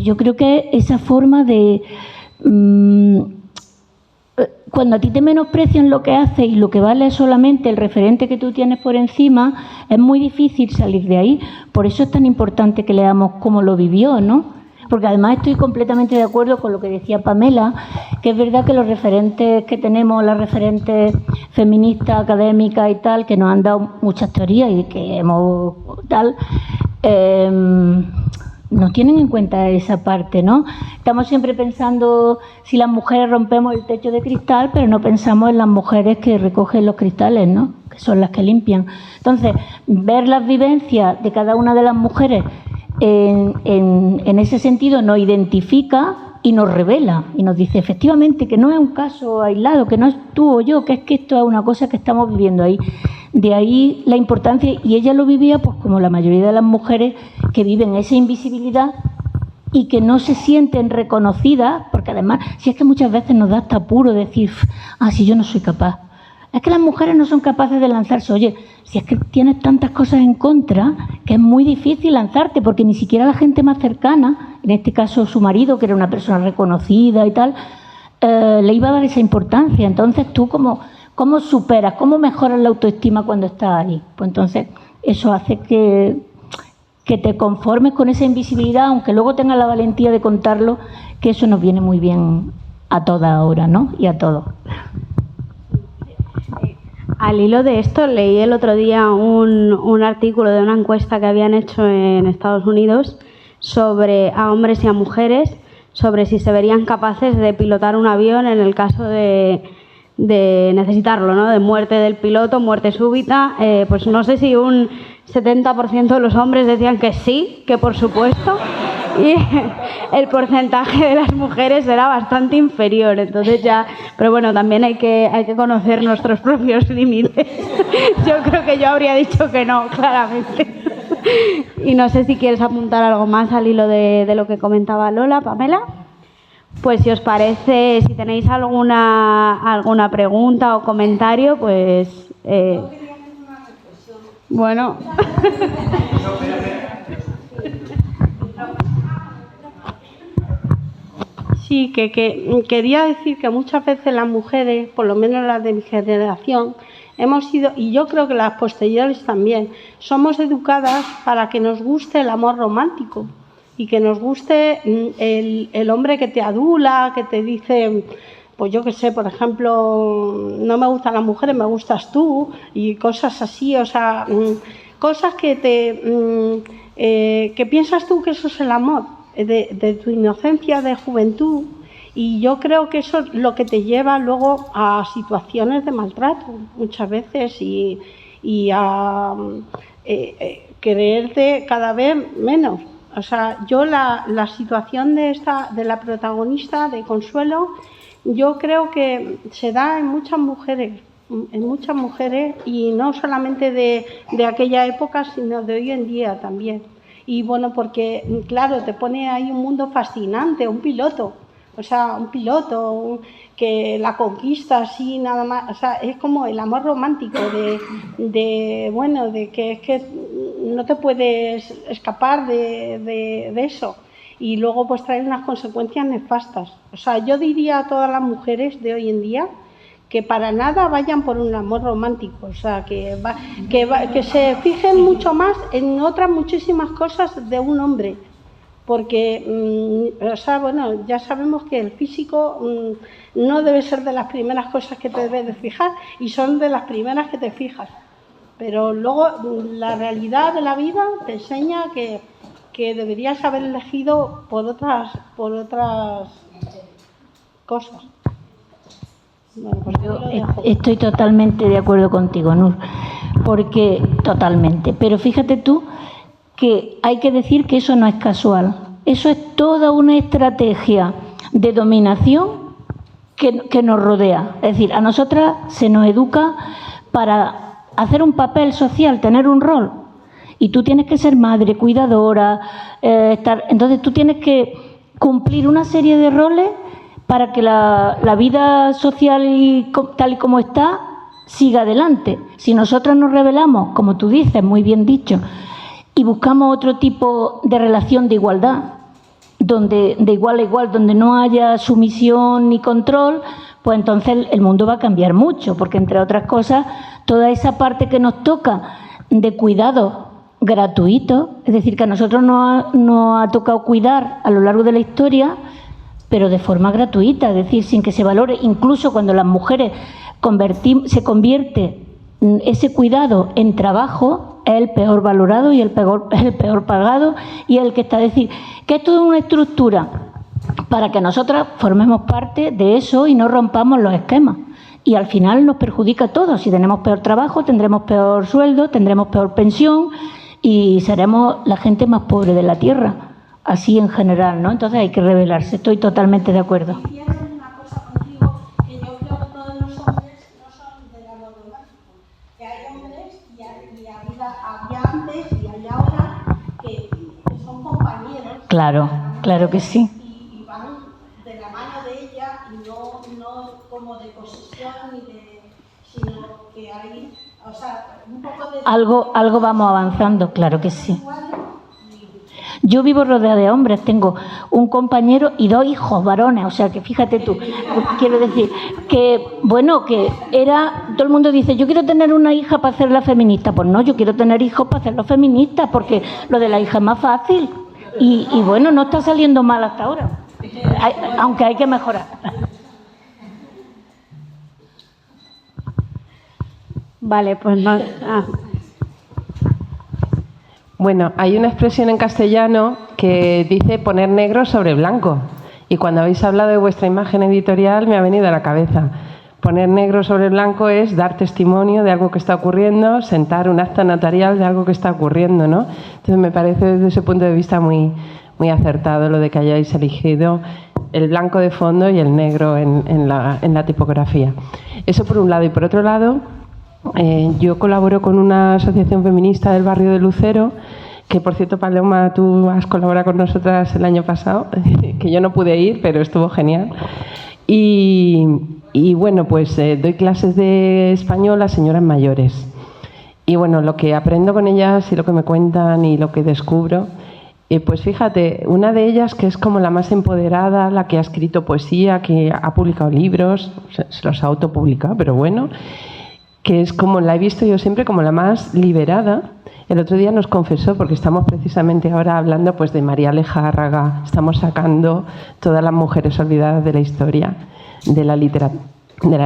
yo creo que esa forma de... cuando a ti te menosprecian lo que haces y lo que vale es solamente el referente que tú tienes por encima, es muy difícil salir de ahí. Por eso es tan importante que leamos cómo lo vivió, ¿no? Porque además estoy completamente de acuerdo con lo que decía Pamela, que es verdad que los referentes que tenemos, las referentes feministas, académicas y tal, que nos han dado muchas teorías y que hemos tal... no tienen en cuenta esa parte, ¿no? Estamos siempre pensando si las mujeres rompemos el techo de cristal, pero no pensamos en las mujeres que recogen los cristales, ¿no? Que son las que limpian. Entonces, ver las vivencias de cada una de las mujeres en ese sentido nos identifica y nos revela y nos dice efectivamente que no es un caso aislado, que no es tú o yo, que es que esto es una cosa que estamos viviendo ahí. De ahí la importancia, y ella lo vivía pues como la mayoría de las mujeres que viven esa invisibilidad y que no se sienten reconocidas, porque además, si es que muchas veces nos da hasta apuro decir, si yo no soy capaz. Es que las mujeres no son capaces de lanzarse. Oye, si es que tienes tantas cosas en contra, que es muy difícil lanzarte, porque ni siquiera la gente más cercana, en este caso su marido, que era una persona reconocida y tal, le iba a dar esa importancia. Entonces tú ¿cómo superas, cómo mejoras la autoestima cuando estás ahí? Pues entonces eso hace que te conformes con esa invisibilidad, aunque luego tengas la valentía de contarlo, que eso nos viene muy bien a todas ahora, ¿no? Y a todos. Al hilo de esto, leí el otro día un artículo de una encuesta que habían hecho en Estados Unidos a hombres y a mujeres, sobre si se verían capaces de pilotar un avión en el caso de necesitarlo, ¿no? De muerte del piloto, muerte súbita. Pues no sé si un 70% de los hombres decían que sí, que por supuesto, y el porcentaje de las mujeres era bastante inferior. Entonces pero bueno, también hay que conocer nuestros propios límites. Yo creo que yo habría dicho que no, claramente. Y no sé si quieres apuntar algo más al hilo de lo que comentaba Lola, Pamela. Pues si os parece, si tenéis alguna pregunta o comentario, pues... Bueno... Sí, que quería decir que muchas veces las mujeres, por lo menos las de mi generación, hemos sido, y yo creo que las posteriores también, somos educadas para que nos guste el amor romántico y que nos guste el hombre que te adula, que te dice, pues yo qué sé, por ejemplo, no me gustan las mujeres, me gustas tú, y cosas así, o sea, cosas que que piensas tú que eso es el amor. De tu inocencia de juventud, y yo creo que eso es lo que te lleva luego a situaciones de maltrato muchas veces y a creerte cada vez menos. O sea, yo la situación de la protagonista, de Consuelo, yo creo que se da en muchas mujeres y no solamente de aquella época, sino de hoy en día también. Y bueno, porque claro, te pone ahí un mundo fascinante, un piloto que la conquista así nada más, o sea, es como el amor romántico de que es que no te puedes escapar de eso. Y luego pues trae unas consecuencias nefastas. O sea, yo diría a todas las mujeres de hoy en día que para nada vayan por un amor romántico, o sea, que se fijen mucho más en otras muchísimas cosas de un hombre, porque, o sea, bueno, ya sabemos que el físico no debe ser de las primeras cosas que te debes de fijar, y son de las primeras que te fijas, pero luego la realidad de la vida te enseña que deberías haber elegido por otras cosas. Bueno, pues yo estoy totalmente de acuerdo contigo, Nur, porque totalmente. Pero fíjate tú que hay que decir que eso no es casual. Eso es toda una estrategia de dominación que nos rodea. Es decir, a nosotras se nos educa para hacer un papel social, tener un rol. Y tú tienes que ser madre, cuidadora, entonces tú tienes que cumplir una serie de roles para que la vida social tal y como está siga adelante. Si nosotras nos rebelamos, como tú dices, muy bien dicho, y buscamos otro tipo de relación de igualdad, de igual a igual, donde no haya sumisión ni control, pues entonces el mundo va a cambiar mucho, porque entre otras cosas, toda esa parte que nos toca de cuidado gratuito, es decir, que a nosotros nos ha tocado cuidar a lo largo de la historia, pero de forma gratuita, es decir, sin que se valore, incluso cuando las mujeres se convierte ese cuidado en trabajo, es el peor valorado y es el peor pagado, y es el que está, es decir, que es toda una estructura para que nosotras formemos parte de eso y no rompamos los esquemas. Y al final nos perjudica a todos. Si tenemos peor trabajo, tendremos peor sueldo, tendremos peor pensión y seremos la gente más pobre de la tierra. Así en general, ¿no? Entonces hay que rebelarse. Estoy totalmente de acuerdo. Y quiero decir una cosa contigo, que yo creo que todos los hombres no son del amor romántico. Que hay hombres y había antes y hay ahora que son compañeros. Claro, claro que sí. Y van de la mano de ella y no como de posesión sino que hay, o sea, un poco de... Algo vamos avanzando, claro que sí. Yo vivo rodeada de hombres, tengo un compañero y 2 hijos varones, o sea que fíjate tú, quiero decir que, bueno, que todo el mundo dice, yo quiero tener una hija para hacerla feminista, pues no, yo quiero tener hijos para hacerlo feminista, porque lo de la hija es más fácil y bueno, no está saliendo mal hasta ahora, aunque hay que mejorar. Vale, pues no... Bueno, hay una expresión en castellano que dice poner negro sobre blanco. Y cuando habéis hablado de vuestra imagen editorial me ha venido a la cabeza. Poner negro sobre blanco es dar testimonio de algo que está ocurriendo, sentar un acta notarial de algo que está ocurriendo, ¿no? Entonces me parece desde ese punto de vista muy, muy acertado lo de que hayáis elegido el blanco de fondo y el negro en la tipografía. Eso por un lado. Y por otro lado... yo colaboro con una asociación feminista del barrio de Lucero, que por cierto, Paloma, tú has colaborado con nosotras el año pasado, que yo no pude ir, pero estuvo genial. Y bueno, pues doy clases de español a señoras mayores. Y bueno, lo que aprendo con ellas y lo que me cuentan y lo que descubro, pues fíjate, una de ellas que es como la más empoderada, la que ha escrito poesía, que ha publicado libros, se los ha autopublicado, pero bueno, que es como la he visto yo siempre como la más liberada. El otro día nos confesó, porque estamos precisamente ahora hablando pues de María Lejárraga, estamos sacando todas las mujeres olvidadas de la historia, de la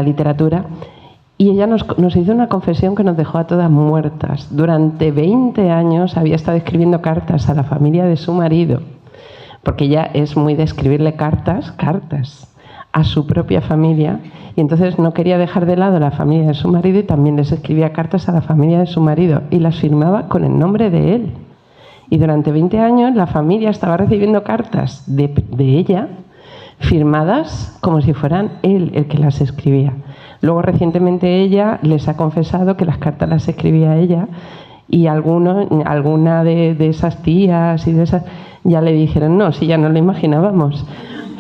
literatura, y ella nos hizo una confesión que nos dejó a todas muertas. Durante 20 años había estado escribiendo cartas a la familia de su marido, porque ella es muy de escribirle cartas a su propia familia, y entonces no quería dejar de lado la familia de su marido y también les escribía cartas a la familia de su marido y las firmaba con el nombre de él. Y durante 20 años la familia estaba recibiendo cartas de ella firmadas como si fueran él el que las escribía. Luego recientemente ella les ha confesado que las cartas las escribía ella, y alguna de esas tías y de esas ya le dijeron, no, si ya no lo imaginábamos.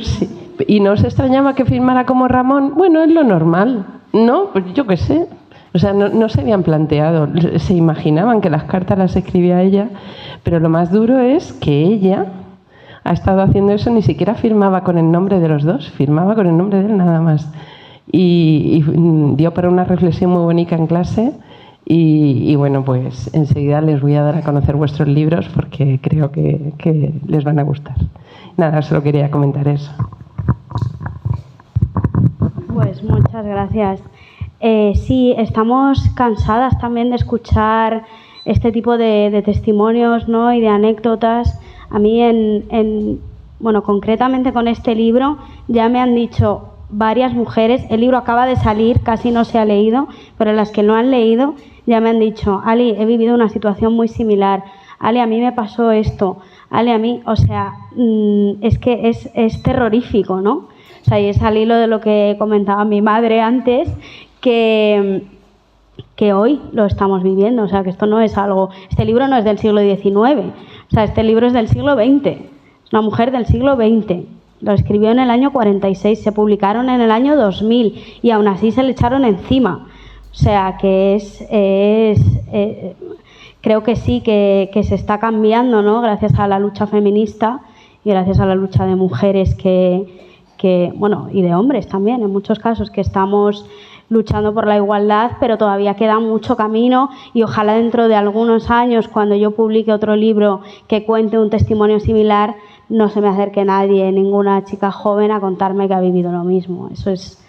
Sí. ¿Y no os extrañaba que firmara como Ramón? Bueno, es lo normal, ¿no? Pues yo qué sé. O sea, no se habían planteado, se imaginaban que las cartas las escribía ella, pero lo más duro es que ella ha estado haciendo eso, ni siquiera firmaba con el nombre de los dos, firmaba con el nombre de él nada más. Y dio para una reflexión muy bonita en clase. Y bueno, pues enseguida les voy a dar a conocer vuestros libros porque creo que les van a gustar. Nada, solo quería comentar eso. Pues muchas gracias. Sí, estamos cansadas también de escuchar este tipo de testimonios, ¿no? Y de anécdotas. A mí, bueno, concretamente con este libro, ya me han dicho varias mujeres, el libro acaba de salir, casi no se ha leído, pero las que lo han leído ya me han dicho: Ali, he vivido una situación muy similar, Ali, a mí me pasó esto, Ali, a mí, o sea, es que es terrorífico, ¿no? O sea, y es al hilo de lo que comentaba mi madre antes, que hoy lo estamos viviendo, o sea, que esto no es algo, este libro no es del siglo XIX, o sea, este libro es del siglo XX, es una mujer del siglo XX, lo escribió en el año 46, se publicaron en el año 2000 y aún así se le echaron encima, o sea, que creo que sí, que se está cambiando, ¿no? Gracias a la lucha feminista y gracias a la lucha de mujeres bueno, y de hombres también, en muchos casos, que estamos luchando por la igualdad, pero todavía queda mucho camino y ojalá dentro de algunos años, cuando yo publique otro libro que cuente un testimonio similar, no se me acerque nadie, ninguna chica joven, a contarme que ha vivido lo mismo. Eso es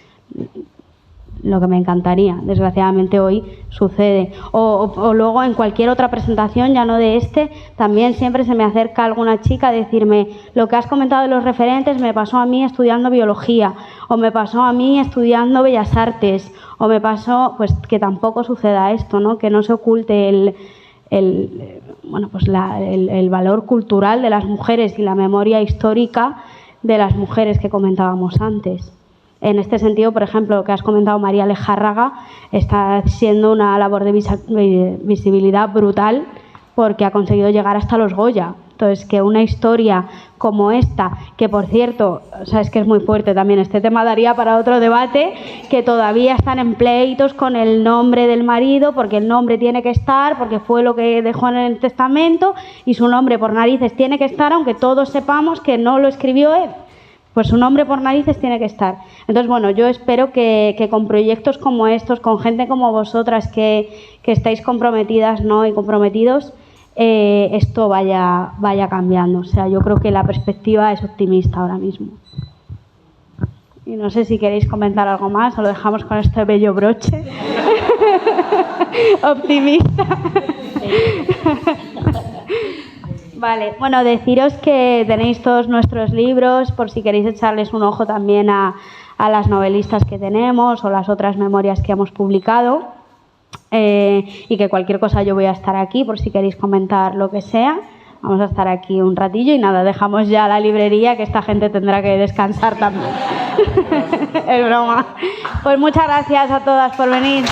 lo que me encantaría. Desgraciadamente hoy sucede. O luego en cualquier otra presentación, ya no de también siempre se me acerca alguna chica a decirme: lo que has comentado de los referentes me pasó a mí estudiando biología, o me pasó a mí estudiando bellas artes, o me pasó, pues que tampoco suceda esto, ¿no? Que no se oculte el valor cultural de las mujeres y la memoria histórica de las mujeres que comentábamos antes. En este sentido, por ejemplo, lo que has comentado, María Lejárraga, está siendo una labor de visibilidad brutal porque ha conseguido llegar hasta los Goya. Entonces, que una historia como esta, que por cierto, o sea, es que es muy fuerte también, este tema daría para otro debate, que todavía están en pleitos con el nombre del marido, porque el nombre tiene que estar, porque fue lo que dejó en el testamento, y su nombre por narices tiene que estar, aunque todos sepamos que no lo escribió él. Pues su nombre por narices tiene que estar. Entonces, bueno, yo espero que con proyectos como estos, con gente como vosotras que estáis comprometidas, ¿no? Y comprometidos, esto vaya cambiando. O sea, yo creo que la perspectiva es optimista ahora mismo. Y no sé si queréis comentar algo más o lo dejamos con este bello broche. Optimista. Vale, bueno, deciros que tenéis todos nuestros libros por si queréis echarles un ojo también a las novelistas que tenemos o las otras memorias que hemos publicado, y que cualquier cosa yo voy a estar aquí por si queréis comentar lo que sea. Vamos a estar aquí un ratillo y nada, dejamos ya la librería, que esta gente tendrá que descansar también. Es broma. Pues muchas gracias a todas por venir.